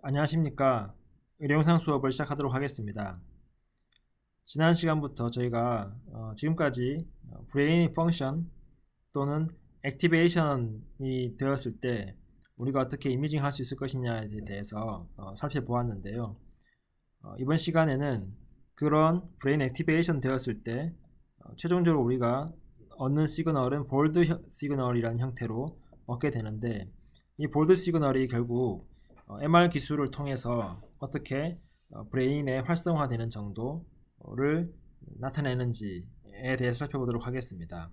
안녕하십니까. 의료영상 수업을 시작하도록 하겠습니다. 지난 시간부터 저희가 지금까지 브레인 펑션 또는 액티베이션이 되었을 때 우리가 어떻게 이미징 할 수 있을 것이냐에 대해서 살펴보았는데요. 이번 시간에는 그런 브레인 액티베이션 되었을 때 최종적으로 우리가 얻는 시그널은 볼드 시그널이라는 형태로 얻게 되는데, 이 볼드 시그널이 결국 MR 기술을 통해서 어떻게 브레인에 활성화되는 정도를 나타내는지에 대해서 살펴보도록 하겠습니다.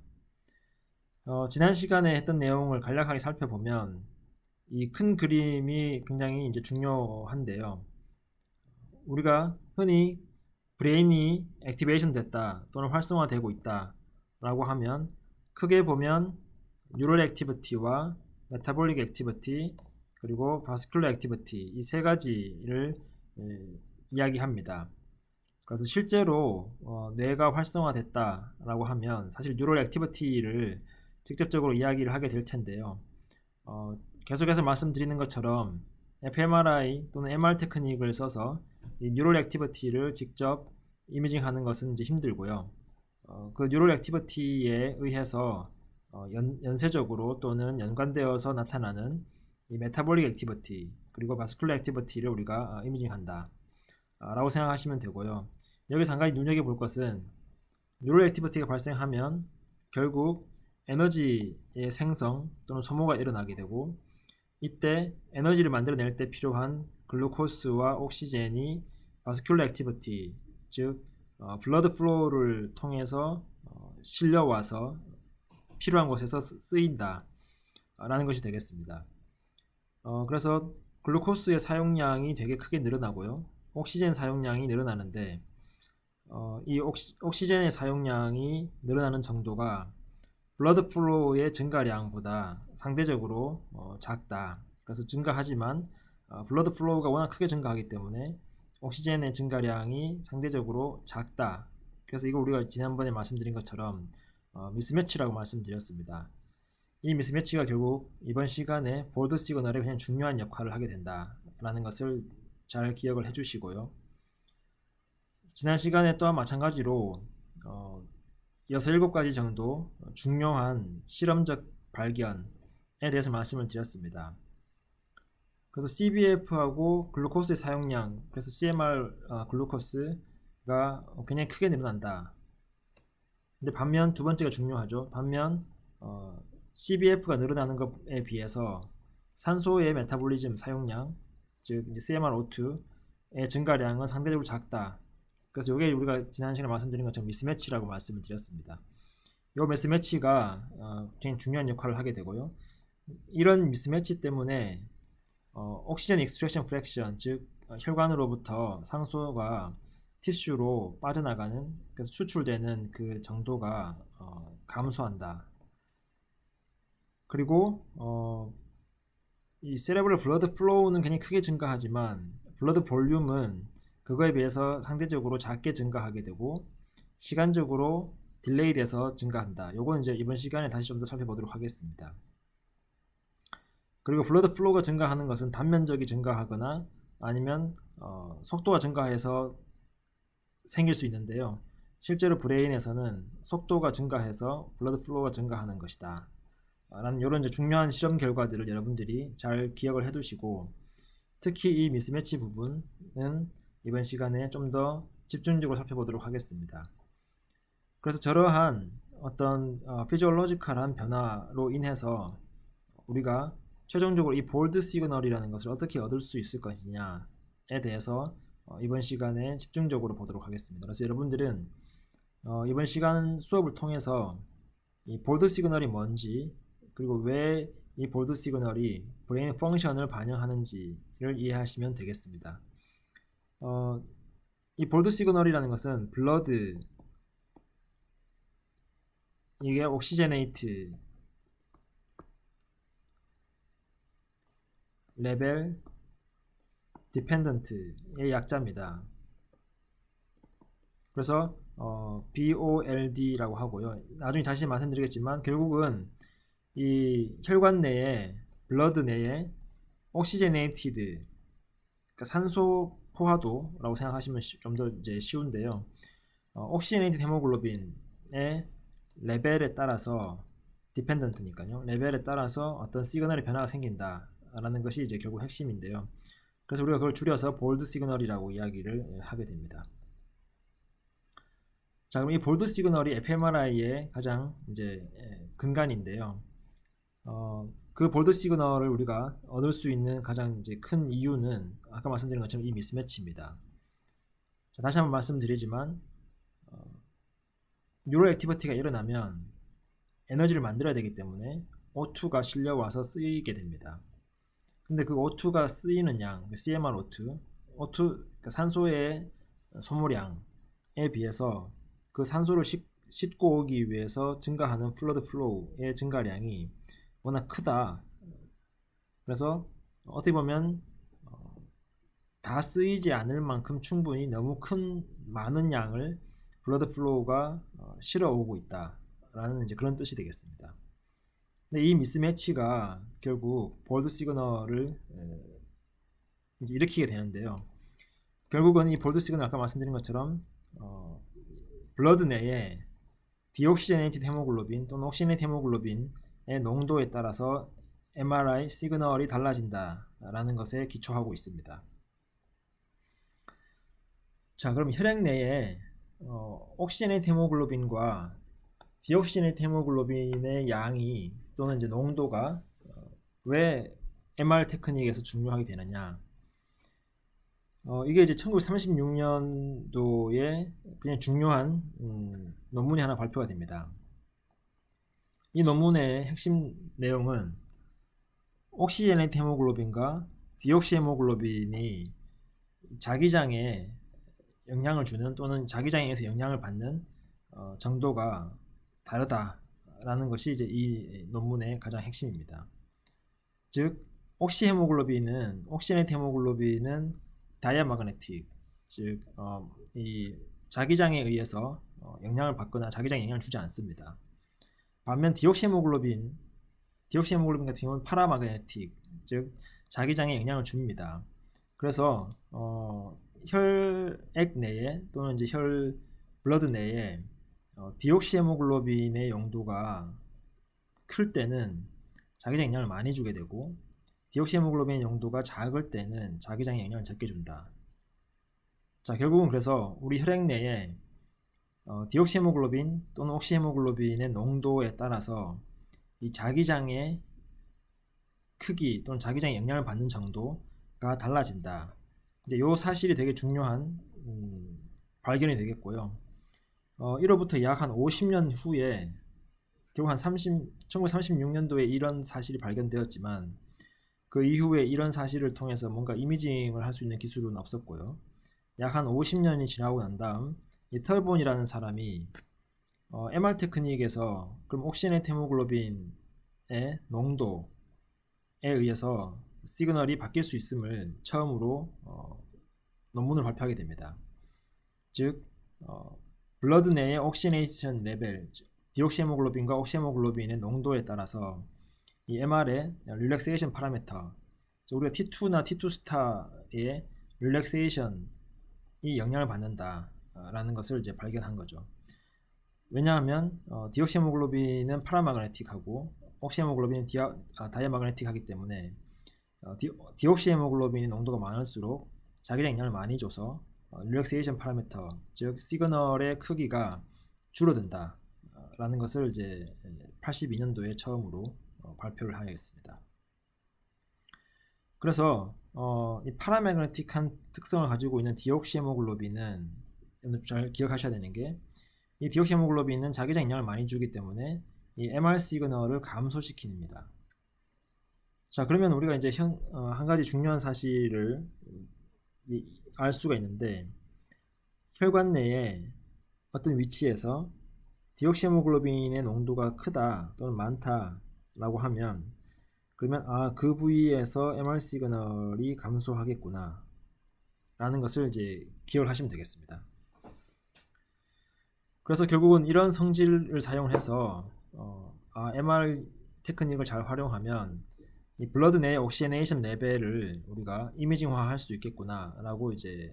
지난 시간에 했던 내용을 간략하게 살펴보면 이 큰 그림이 굉장히 이제 중요한데요. 우리가 흔히 브레인이 액티베이션 됐다 또는 활성화되고 있다 라고 하면 크게 보면 뉴럴 액티비티와 메타볼릭 액티비티 그리고 바스큘러 액티비티, 이 세 가지를 이야기합니다. 그래서 실제로 뇌가 활성화됐다 라고 하면 사실 뉴럴 액티비티를 직접적으로 이야기를 하게 될 텐데요. 계속해서 말씀드리는 것처럼 fMRI 또는 MR 테크닉을 써서 이 뉴럴 액티비티를 직접 이미징하는 것은 이제 힘들고요. 그 뉴럴 액티비티에 의해서 연쇄적으로 또는 연관되어서 나타나는 이 메타볼릭 액티비티 그리고 바스큘러 액티비티를 우리가 이미징한다 라고 생각하시면 되고요. 여기서 한 가지 눈여겨볼 것은 뉴럴 액티비티가 발생하면 결국 에너지의 생성 또는 소모가 일어나게 되고, 이때 에너지를 만들어낼 때 필요한 글루코스와 옥시젠이 바스큘러 액티비티, 즉 블러드 플로우를 통해서 실려와서 필요한 곳에서 쓰인다 라는 것이 되겠습니다. 그래서 글루코스의 사용량이 되게 크게 늘어나고요, 옥시젠 사용량이 늘어나는데 이 옥시젠의 사용량이 늘어나는 정도가 블러드 플로우의 증가량보다 상대적으로 작다. 그래서 증가하지만 블러드 플로우가 워낙 크게 증가하기 때문에 옥시젠의 증가량이 상대적으로 작다. 그래서 이거 우리가 지난번에 말씀드린 것처럼 미스매치라고 말씀드렸습니다. 이 미스매치가 결국 이번 시간에 볼드 시그널에 그냥 중요한 역할을 하게 된다라는 것을 잘 기억을 해주시고요. 지난 시간에 또한 마찬가지로 6, 7가지 정도 중요한 실험적 발견에 대해서 말씀을 드렸습니다. 그래서 CBF하고 글루코스의 사용량, 그래서 CMR 글루코스가 굉장히 크게 늘어난다. 근데 반면 두 번째가 중요하죠. 반면 CBF가 늘어나는 것에 비해서 산소의 메타볼리즘 사용량, 즉 이제 CMRO2의 증가량은 상대적으로 작다. 그래서 이게 우리가 지난 시간에 말씀드린 것처럼 미스매치라고 말씀을 드렸습니다. 이 미스매치가 굉장히 중요한 역할을 하게 되고요. 이런 미스매치 때문에 옥시전 익스트랙션 프랙션, 즉 혈관으로부터 상소가 티슈로 빠져나가는, 그래서 추출되는 그 정도가 감소한다. 그리고 이 세레브럴 블러드 플로우는 굉장히 크게 증가하지만 블러드 볼륨은 그거에 비해서 상대적으로 작게 증가하게 되고 시간적으로 딜레이 돼서 증가한다. 요거는 이제 이번 시간에 다시 좀 더 살펴보도록 하겠습니다. 그리고 블러드 플로우가 증가하는 것은 단면적이 증가하거나 아니면 속도가 증가해서 생길 수 있는데요. 실제로 브레인에서는 속도가 증가해서 블러드 플로우가 증가하는 것이다 라는 이런 이제 중요한 실험 결과들을 여러분들이 잘 기억을 해 두시고, 특히 이 미스매치 부분은 이번 시간에 좀 더 집중적으로 살펴보도록 하겠습니다. 그래서 저러한 어떤 피지올로지컬한 변화로 인해서 우리가 최종적으로 이 볼드 시그널이라는 것을 어떻게 얻을 수 있을 것이냐에 대해서 이번 시간에 집중적으로 보도록 하겠습니다. 그래서 여러분들은 이번 시간 수업을 통해서 이 볼드 시그널이 뭔지, 그리고 왜 이 볼드 시그널이 브레인 펑션을 반영하는지를 이해하시면 되겠습니다. 이 볼드 시그널이라는 것은 블러드, 이게 옥시제네이트 레벨 디펜던트의 약자입니다. 그래서 BOLD라고 하고요. 나중에 다시 말씀드리겠지만 결국은 이 혈관 내에, 블러드 내에 옥시제네이티드 그러니까 산소 포화도라고 생각하시면 좀 더 이제 쉬운데요. 옥시제네이티드 헤모글로빈의 레벨에 따라서 디펜던트니까요. 레벨에 따라서 어떤 시그널의 변화가 생긴다라는 것이 이제 결국 핵심인데요. 그래서 우리가 그걸 줄여서 볼드 시그널이라고 이야기를 하게 됩니다. 자, 그럼 이 볼드 시그널이 fMRI의 가장 이제 근간인데요. 그 볼드 시그널을 우리가 얻을 수 있는 가장 이제 큰 이유는 아까 말씀드린 것처럼 이 미스매치입니다. 자, 다시 한번 말씀드리지만 뉴럴 액티비티가 일어나면 에너지를 만들어야 되기 때문에 O2가 실려와서 쓰이게 됩니다. 근데 그 O2가 쓰이는 양, CMR02, 그러니까 산소의 소모량에 비해서 그 산소를 싣고 오기 위해서 증가하는 플러드 플로우의 증가량이 워낙 크다. 그래서 어떻게 보면 다 쓰이지 않을 만큼 충분히 너무 많은 양을 블러드 플로우가 실어 오고 있다라는 이제 그런 뜻이 되겠습니다. 근데 이 미스매치가 결국 볼드 시그널을 이제 일으키게 되는데요. 결국은 이 볼드 시그널 아까 말씀드린 것처럼 블러드 내에 디옥시제네이티드 헤모글로빈 또는 옥시제네이티드 헤모글로빈의 농도에 따라서 MRI 시그널이 달라진다라는 것에 기초하고 있습니다. 자, 그럼 혈액 내에 옥시제네이티드 헤모글로빈과 디옥시제네이티드 헤모글로빈의 양이 또는 이제 농도가 왜 MR 테크닉에서 중요하게 되느냐? 이게 이제 1936년도에 그냥 중요한 논문이 하나 발표가 됩니다. 이 논문의 핵심 내용은 옥시제네이티드 헤모글로빈과 디옥시 헤모글로빈이 자기장에 영향을 주는 또는 자기장에서 영향을 받는 정도가 다르다라는 것이 이제 이 논문의 가장 핵심입니다. 즉 옥시제네이티드 헤모글로빈은 다이아마그네틱, 즉 이 자기장에 의해서 영향을 받거나 자기장에 영향을 주지 않습니다. 반면 디옥시 헤모글로빈 같은 경우는 파라마그네틱, 즉 자기장에 영향을 줍니다. 그래서 혈액 내에 또는 이제 블러드 내에 디옥시 헤모글로빈의 용도가 클 때는 자기장에 영향을 많이 주게 되고 디옥시 헤모글로빈의 용도가 작을 때는 자기장에 영향을 적게 준다. 자, 결국은 그래서 우리 혈액 내에 디옥시 헤모글로빈 또는 옥시 헤모글로빈의 농도에 따라서 이 자기장의 크기 또는 자기장에 영향을 받는 정도가 달라진다. 이제 이 사실이 되게 중요한 발견이 되겠고요. 이로부터 약 한 50년 후에 결국 한 1936년도에 이런 사실이 발견되었지만 그 이후에 이런 사실을 통해서 뭔가 이미징을 할 수 있는 기술은 없었고요. 약 한 50년이 지나고 난 다음 이 털본이라는 사람이 MR 테크닉에서 그럼 옥시제네이티드 헤모글로빈의 농도에 의해서 시그널이 바뀔 수 있음을 처음으로 논문을 발표하게 됩니다. 즉 블러드 내의 옥시네이션 레벨, 디옥시 헤모글로빈과 옥시 헤모글로빈의 농도에 따라서 이 MR의 릴렉세이션 파라미터, 우리가 T2나 T2 스타의 릴렉세이션이 영향을 받는다라는 것을 이제 발견한 거죠. 왜냐하면 디옥시 헤모글로빈은 파라마그네틱하고 옥시 헤모글로빈은 다이아마그네틱하기 때문에 디옥시 헤모글로빈의 농도가 많을수록 자기장 영향을 많이 줘서 릴렉세이션 파라미터, 즉 시그널의 크기가 줄어든다 라는 것을 이제 82년도에 처음으로 발표를 하였습니다. 그래서 이 파라매그네틱한 특성을 가지고 있는 디옥시 헤모글로빈은 잘 기억하셔야 되는 게 이 디옥시 헤모글로빈은 자기장 영향을 많이 주기 때문에 이 MR 시그널을 감소시킵니다. 자, 그러면 우리가 이제 한 가지 중요한 사실을 알 수가 있는데 혈관 내에 어떤 위치에서 디옥시 헤모글로빈의 농도가 크다 또는 많다라고 하면 그러면 그 부위에서 MR 시그널이 감소하겠구나 라는 것을 이제 기억을 하시면 되겠습니다. 그래서 결국은 이런 성질을 사용해서 MR 테크닉을 잘 활용하면 이 블러드 내의 옥시제네이션 레벨을 우리가 이미징화 할 수 있겠구나 라고 이제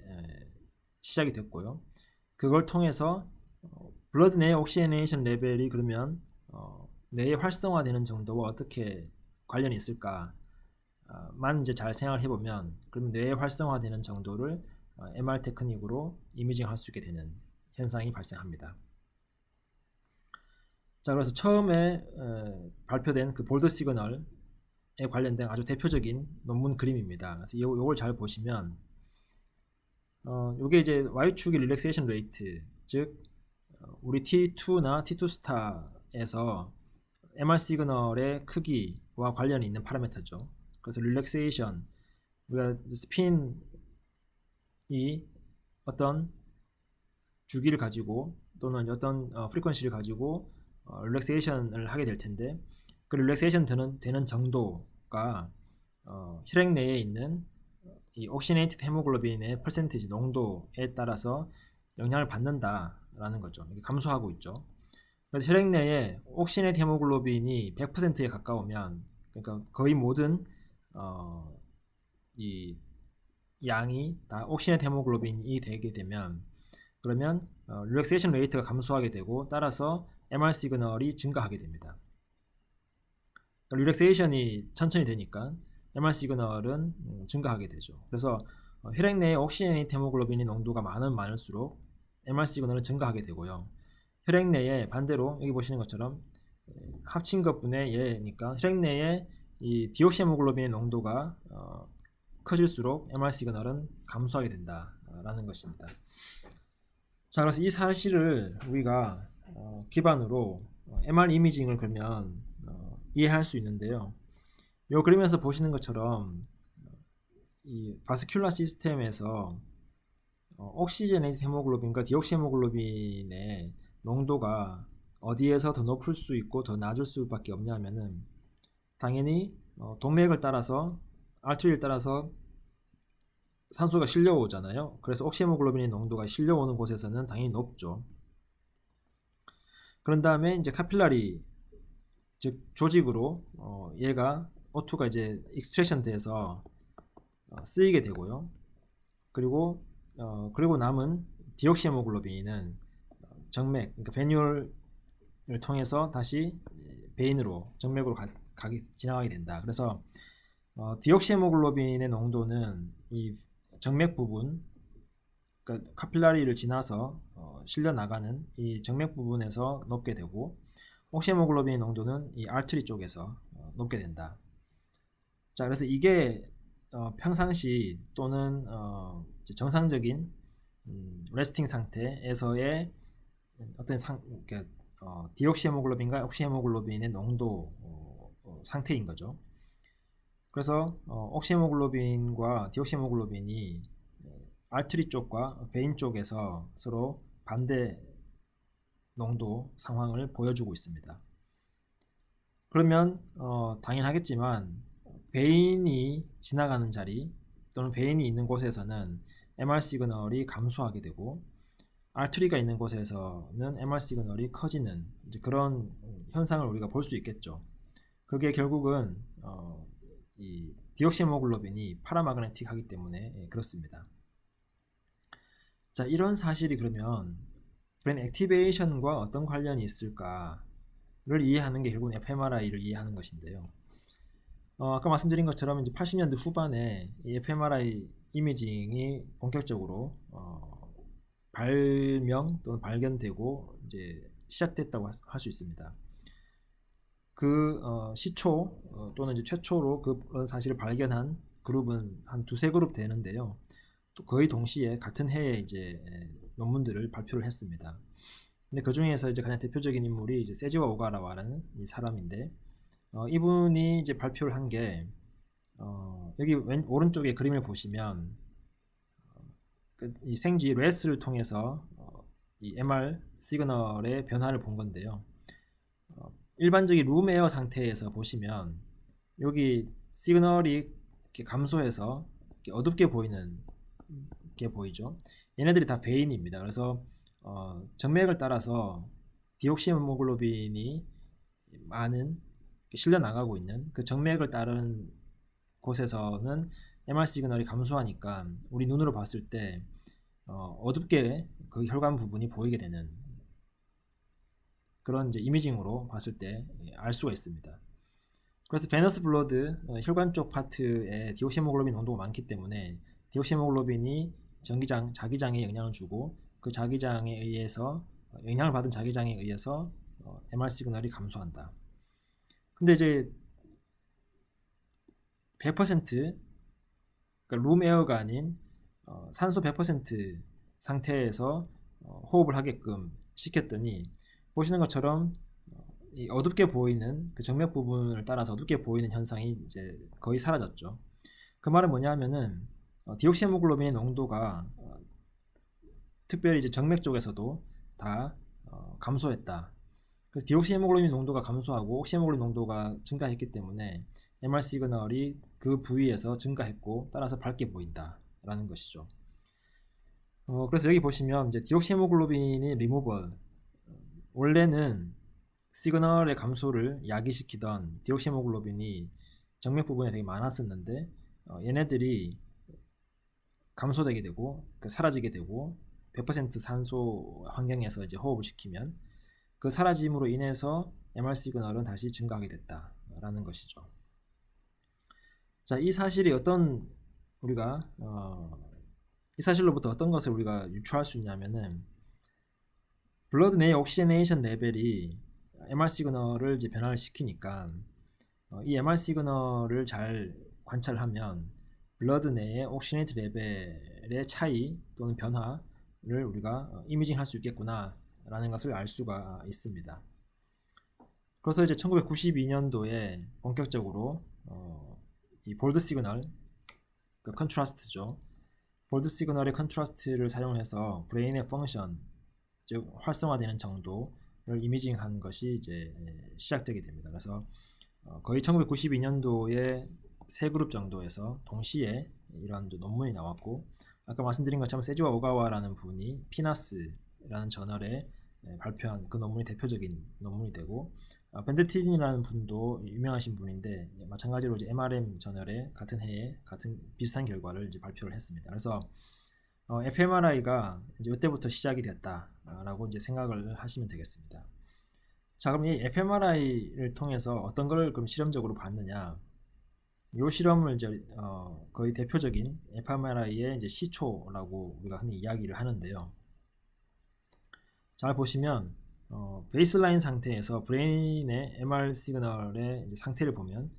시작이 됐고요. 그걸 통해서 블러드 내의 옥시제네이션 레벨이 그러면 뇌에 활성화되는 정도와 어떻게 관련이 있을까 만 이제 잘 생각을 해보면 그럼 뇌에 활성화되는 정도를 MR 테크닉으로 이미징할 수 있게 되는 현상이 발생합니다. 자, 그래서 처음에 발표된 그 볼드 시그널에 관련된 아주 대표적인 논문 그림입니다. 그래서 요걸 잘 보시면 요게 이제 Y축이 릴렉세이션 레이트, 즉 우리 T2나 T2 스타에서 MR 시그널의 크기와 관련이 있는 파라미터죠. 그래서 릴렉세이션, 우리가 스핀이 어떤 주기를 가지고 또는 어떤 프리퀀시를 가지고 릴렉세이션을 하게 될 텐데 그 릴렉세이션 되는 정도가 혈액 내에 있는 이 옥시네이티드 헤모글로빈의 퍼센티지 농도에 따라서 영향을 받는다라는 거죠. 이게 감소하고 있죠. 그래서 혈액 내에 옥시네이티드 헤모글로빈이 100%에 가까우면 그러니까 거의 모든 이 양이 다 옥시네이티드 헤모글로빈이 되게 되면 그러면 릴렉세이션 레이트가 감소하게 되고 따라서 MR 시그널이 증가하게 됩니다. 릴렉세이션이 천천히 되니까 MR 시그널은 증가하게 되죠. 그래서 혈액 내에 옥시네이티드 헤모글로빈의 농도가 많을수록 MR 시그널은 증가하게 되고요. 혈액 내에 반대로 여기 보시는 것처럼 합친 것분의 얘니까 혈액 내에 이 디옥시헤모글로빈의 농도가 커질수록 MR 시그널은 감소하게 된다라는 것입니다. 자, 그래서 이 사실을 우리가 기반으로 MR 이미징을 그러면 이해할 수 있는데요. 이 그림에서 보시는 것처럼 이 바스큘라 시스템에서 옥시제네이티드 헤모글로빈과 디옥시헤모글로빈의 농도가 어디에서 더 높을 수 있고 더 낮을 수밖에 없냐면은 당연히 동맥을 따라서 아트리를 따라서 산소가 실려오잖아요. 그래서 옥시헤모글로빈의 농도가 실려오는 곳에서는 당연히 높죠. 그런 다음에 이제 카필라리 즉 조직으로 얘가 O2가 이제 익스트랙션 돼서 쓰이게 되고요. 그리고 남은 디옥시헤모글로빈은 정맥, 그러니까 베뉴얼을 통해서 다시 베인으로 정맥으로 지나가게 된다. 그래서 디옥시헤모글로빈의 농도는 이 정맥 부분, 그러니까 카필라리를 지나서 실려 나가는 이 정맥 부분에서 높게 되고 옥시헤모글로빈의 농도는 이 알트리 쪽에서 높게 된다. 자, 그래서 이게 평상시 또는 정상적인 레스팅 상태에서의 어떤 그러니까 디옥시헤모글로빈과 옥시헤모글로빈의 농도 상태인 거죠. 그래서 옥시헤모글로빈과 디옥시헤모글로빈이 알트리 쪽과 베인 쪽에서 서로 반대 농도 상황을 보여주고 있습니다. 그러면 당연하겠지만 베인이 지나가는 자리 또는 베인이 있는 곳에서는 MR 시그널이 감소하게 되고 알트리가 있는 곳에서는 MR 시그널이 커지는 이제 그런 현상을 우리가 볼 수 있겠죠. 그게 결국은 이 디옥시헤모글로빈이 파라마그네틱하기 때문에 그렇습니다. 자, 이런 사실이 그러면 브레인 액티베이션과 어떤 관련이 있을까를 이해하는 게 결국은 fMRI를 이해하는 것인데요. 아까 말씀드린 것처럼 이제 80년대 후반에 이 fMRI 이미징이 본격적으로 발명 또는 발견되고 이제 시작됐다고 할 수 있습니다. 그 시초 또는 이제 최초로 그런 사실을 발견한 그룹은 한 두세 그룹 되는데요. 또 거의 동시에 같은 해에 이제 논문들을 발표를 했습니다. 근데 그 중에서 이제 가장 대표적인 인물이 이제 세지와 오가라와라는 이 사람인데 이분이 이제 발표를 한 게 여기 오른쪽에 그림을 보시면 이 생쥐 렛을 통해서 이 MR 시그널의 변화를 본 건데요. 일반적인 룸에어 상태에서 보시면 여기 시그널이 이렇게 감소해서 이렇게 어둡게 보이는 게 보이죠. 얘네들이 다 베인입니다. 그래서 정맥을 따라서 디옥시헤모글로빈이 많은 실려 나가고 있는 그 정맥을 따른 곳에서는 MR 시그널이 감소하니까 우리 눈으로 봤을 때 어둡게 그 혈관 부분이 보이게 되는 그런 이제 이미징으로 봤을 때 알 수가 있습니다. 그래서 베너스 블러드 혈관 쪽 파트에 디옥시헤모글로빈 농도가 많기 때문에 디옥시헤모글로빈이 자기장에 영향을 주고 그 자기장에 의해서 영향을 받은 자기장에 의해서 MR 시그널이 감소한다. 근데 이제 100% 그러니까 룸에어가 아닌 산소 100% 상태에서 호흡을 하게끔 시켰더니 보시는 것처럼 이 어둡게 보이는 그 정맥 부분을 따라서 어둡게 보이는 현상이 이제 거의 사라졌죠. 그 말은 뭐냐면은 디옥시헤모글로빈의 농도가 특별히 이제 정맥 쪽에서도 다 감소했다. 그래서 디옥시헤모글로빈 농도가 감소하고 옥시헤모글로빈 농도가 증가했기 때문에 MR 시그널이 그 부위에서 증가했고 따라서 밝게 보인다라는 것이죠. 그래서 여기 보시면 이제 디옥시헤모글로빈이 리무벌 원래는 시그널의 감소를 야기시키던 디옥시헤모글로빈이 정맥 부분에 되게 많았었는데 얘네들이 감소되게 되고 사라지게 되고 100% 산소 환경에서 이제 호흡을 시키면 그 사라짐으로 인해서 MR 시그널은 다시 증가하게 됐다라는 것이죠. 자, 이 사실이 우리가 이 사실로부터 어떤 것을 우리가 유추할 수 있냐면은 블러드 내의 옥시제네이션 레벨이 MR 시그널을 이제 변화를 시키니까 이 MR 시그널을 잘 관찰하면 블러드 내의 옥시네이트 레벨의 차이 또는 변화를 우리가 이미징 할 수 있겠구나 라는 것을 알 수가 있습니다. 그래서 이제 1992년도에 본격적으로 이 볼드 시그널, 그 컨트라스트죠. 볼드 시그널의 컨트라스트를 사용해서 브레인의 펑션, 즉 활성화되는 정도를 이미징한 것이 이제 시작되게 됩니다. 그래서 거의 1992년도에 세 그룹 정도에서 동시에 이런 논문이 나왔고, 아까 말씀드린 것처럼 세지와 오가와라는 분이 피나스라는 저널에 발표한 그 논문이 대표적인 논문이 되고, 벤데티진이라는 분도 유명하신 분인데 마찬가지로 이제 MRM 저널에 같은 해에 비슷한 결과를 이제 발표를 했습니다. 그래서 fMRI가 이제 이때부터 시작이 됐다라고 이제 생각을 하시면 되겠습니다. 자, 그럼 이 fMRI를 통해서 어떤 걸 그럼 실험적으로 봤느냐? 이 실험을 이제 거의 대표적인 fMRI의 이제 시초라고 우리가 흔히 이야기를 하는데요. 잘 보시면 베이스라인 상태에서 브레인의 MR 시그널의 이제 상태를 보면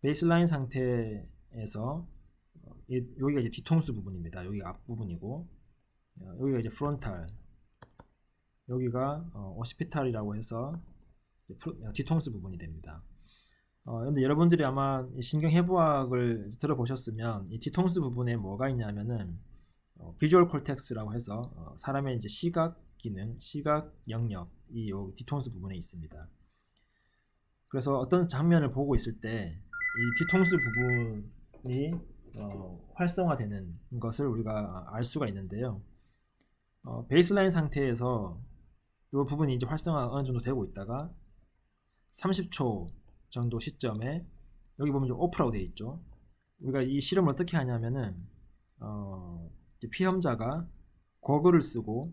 베이스라인 상태에서 여기가 이제 뒤통수 부분입니다. 여기가 앞부분이고 여기가 이제 프론탈, 여기가 오시피탈이라고 해서 뒤통수 부분이 됩니다. 근데 여러분들이 아마 신경해부학을 들어보셨으면 이 뒤통수 부분에 뭐가 있냐면은 비주얼 콜텍스라고 해서 사람의 이제 시각 기능, 시각 영역이 이 뒤통수 부분에 있습니다. 그래서 어떤 장면을 보고 있을 때 이 뒤통수 부분이 활성화되는 것을 우리가 알 수가 있는데요. 베이스라인 상태에서 이 부분이 이제 활성화 어느 정도 되고 있다가 30초 정도 시점에 여기 보면 오프라고 되어 있죠. 우리가 이 실험을 어떻게 하냐면은 이제 피험자가 고글을 쓰고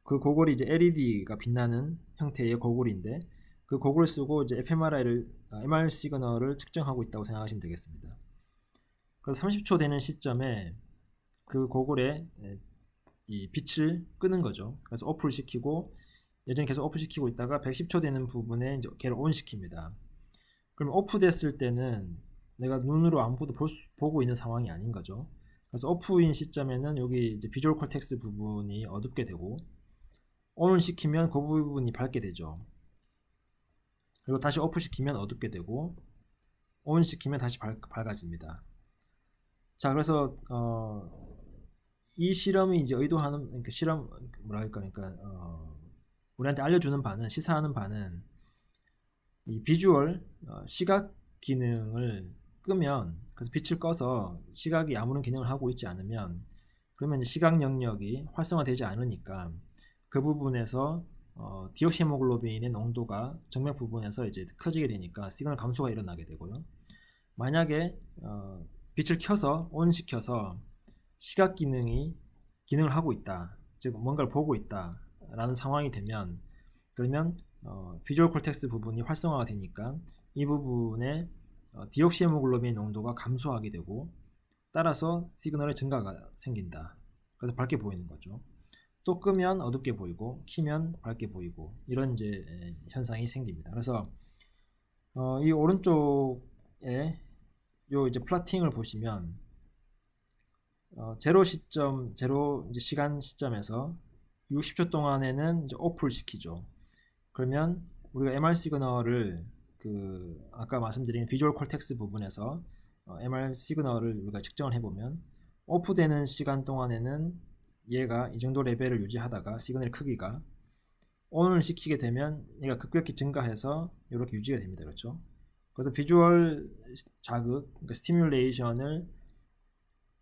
그 고글이 이제 LED가 빛나는 형태의 고글인데 그 고글을 쓰고 이제 MR 시그널을 측정하고 있다고 생각하시면 되겠습니다. 그래서 30초 되는 시점에 그 고글에 이 빛을 끄는 거죠. 그래서 오프를 시키고 여전히 계속 오프 시키고 있다가 110초 되는 부분에 이제 걔를 온 시킵니다. 그럼 오프 됐을 때는 내가 눈으로 아무것도 보고 있는 상황이 아닌 거죠. 그래서 오프인 시점에는 여기 이제 비주얼 콜텍스 부분이 어둡게 되고 온을 시키면 그 부분이 밝게 되죠. 그리고 다시 오프 시키면 어둡게 되고 온 시키면 다시 밝아집니다. 자, 그래서 이 실험이 이제 의도하는 그러니까 실험 뭐랄까 그러니까 우리한테 알려주는 바는 시사하는 바는 이 비주얼 시각 기능을 끄면 그래서 빛을 꺼서 시각이 아무런 기능을 하고 있지 않으면 그러면 이제 시각 영역이 활성화되지 않으니까 그 부분에서 디옥시헤모글로빈의 농도가 정맥 부분에서 이제 커지게 되니까 시그널 감소가 일어나게 되고요. 만약에 빛을 켜서 ON 시켜서 시각 기능이 기능을 하고 있다, 즉 뭔가를 보고 있다라는 상황이 되면, 그러면 비주얼 콜텍스 부분이 활성화가 되니까 이 부분에 디옥시헤모글로빈 농도가 감소하게 되고, 따라서 시그널의 증가가 생긴다. 그래서 밝게 보이는 거죠. 또 끄면 어둡게 보이고 키면 밝게 보이고, 이런 이제 현상이 생깁니다. 그래서 이 오른쪽에 요 이제 플라팅을 보시면 제로 시점, 제로 이제 시간 시점에서 60초 동안에는 이제 오프를 시키죠. 그러면 우리가 MR 시그널을 그 아까 말씀드린 비주얼 콜텍스 부분에서 MR 시그널을 우리가 측정을 해보면 오프되는 시간 동안에는 얘가 이 정도 레벨을 유지하다가 시그널의 크기가 ON을 시키게 되면 얘가 급격히 증가해서 이렇게 유지가 됩니다. 그렇죠? 그래서 비주얼 자극, 그러니까 스티뮬레이션을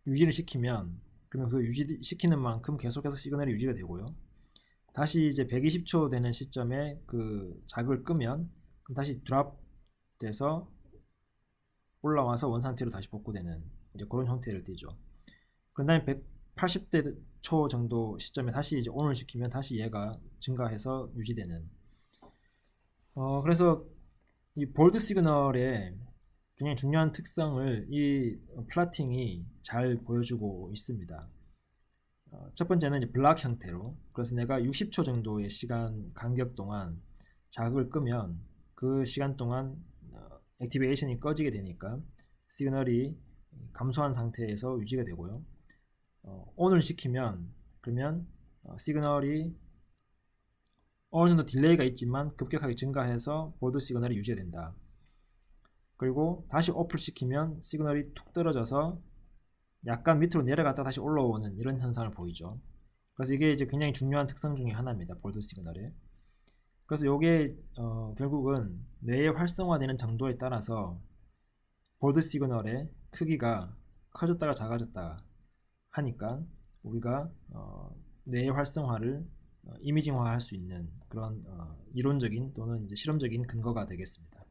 유지를 시키면, 그러면 그 유지시키는 만큼 계속해서 시그널이 유지가 되고요. 다시 이제 120초 되는 시점에 그 자극을 끄면 그럼 다시 드랍 돼서 올라와서 원상태로 다시 복구되는 이제 그런 형태를 띠죠. 그 다음에 180대 초 정도 시점에 다시 이제 ON을 시키면 다시 얘가 증가해서 유지되는. 그래서 이 볼드 시그널의 굉장히 중요한 특성을 이 플라팅이 잘 보여주고 있습니다. 첫 번째는 이제 블락 형태로, 그래서 내가 60초 정도의 시간 간격 동안 자극을 끄면 그 시간 동안 액티베이션이 꺼지게 되니까 시그널이 감소한 상태에서 유지가 되고요. ON을 시키면 그러면 시그널이 어느 정도 딜레이가 있지만 급격하게 증가해서 볼드 시그널이 유지가 된다. 그리고 다시 오프를 시키면 시그널이 툭 떨어져서 약간 밑으로 내려갔다 다시 올라오는 이런 현상을 보이죠. 그래서 이게 이제 굉장히 중요한 특성 중에 하나입니다. 볼드 시그널의. 그래서 이게 결국은 뇌의 활성화되는 정도에 따라서 볼드 시그널의 크기가 커졌다가 작아졌다 하니까 우리가 뇌의 활성화를 이미징화할 수 있는 그런 이론적인 또는 이제 실험적인 근거가 되겠습니다.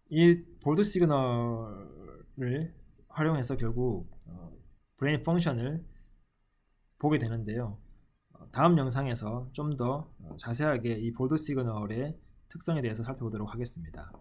이 볼드 시그널을 활용해서 결국 브레인 펑션을 보게 되는데요. 다음 영상에서 좀 더 자세하게 이 볼드 시그널의 특성에 대해서 살펴보도록 하겠습니다.